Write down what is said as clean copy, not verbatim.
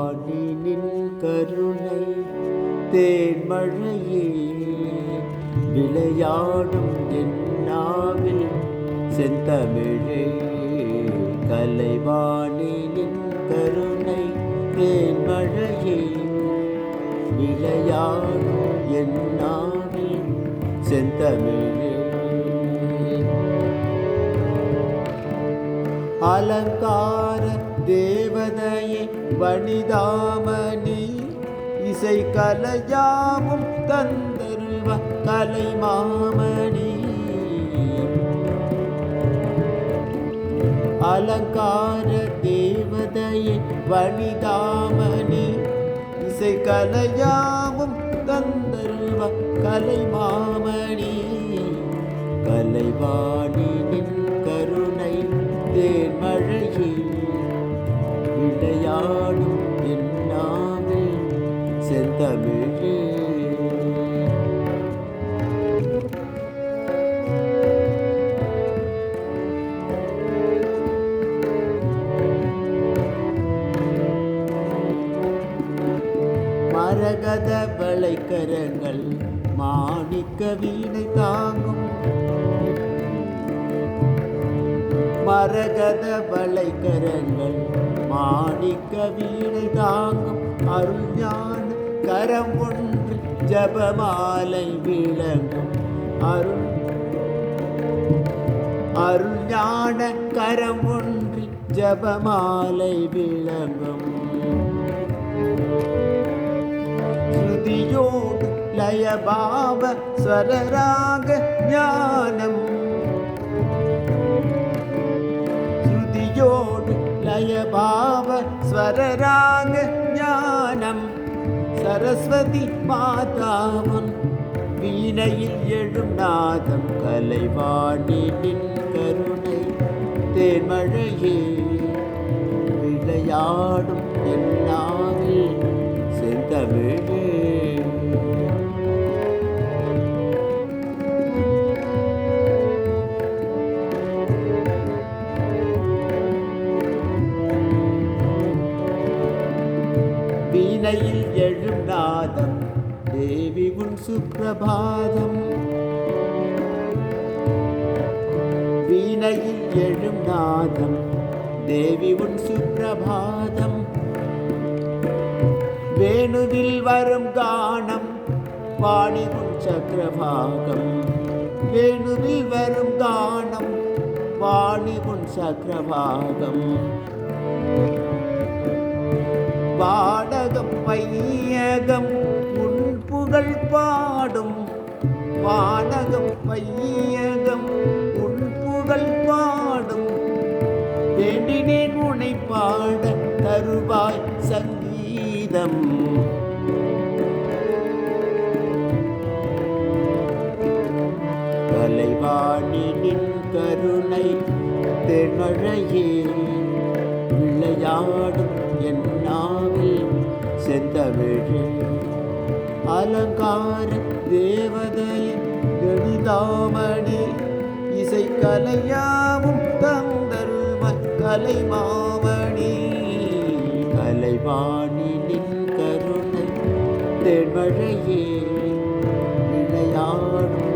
கலைவாணினின் கருணை தேன்மழையே விளையாடும் என்னாவில் செந்தமிழே. கலைவாணினின் கருணை தேன்மழையே விளையாடும் என்னாவில் செந்தமிழே. அலங்கார தேவதையே வனிதாமணி இசை கலையாவும் தந்தருவ கலைமாமணி. அலங்கார தேவதையே வனிதாமணி இசை கலையாவும் தந்தருவ கலைமாமணி. கலைவாணினின் கருணை தேன்மழையில் விளையாடும் என்னாவே செந்தமிழே. மரகத வளைக்கரங்கள் மாணிக்க வீணை தாங்கும். மரகத வளைக்கரங்கள் மாணிக்க வீணை தாங்கும். அருள்ஞான கரம் ஒன்று ஜபமாலை விளங்கும். அருள்ஞான கரம் ஒன்று ஜபமாலை விளங்கும். ஸ்ருதியோடு லயபாவ ஸ்வரராக ஞானம். ஸ்ருதியோடு லயபாவ ஸ்வரராக ஞானம். சரஸ்வதி மாதாவன் வீணையில் எழும் நாதம். கலைவாணினின் கருணை தேன்மழையே விளையாடும் என்னாவில் செந்தமிழே. வீணையில் எழும் நாதம் தேவி உன் சுப்பிரபாதம். வீணையில் எழும் நாதம் தேவி உன் சுப்பிரபாதம். வேணுவில் வரும் கானம் வாணி உன் சக்கரபாகம். வேணுவில் வரும் கானம் வாணி உன் சக்கரபாகம். வாடகம் வையகம் உன் புகழ் பாடும். வாடகம் வையகம் உன் புகழ் பாடும். வேண்டினேன் உனை பாட தருவாய் சங்கீதம். கலைவாணினின் கருணை தேன்மழையே விளையாடும் என்னாவில் செந்தமிழே. அலங்கார தேவதையே கணிதாமணி இசை கலையாவும் தந்தருவ கலைமாமணி. கலைவாணினின் கருணை தேன்மழையே விளையாடும்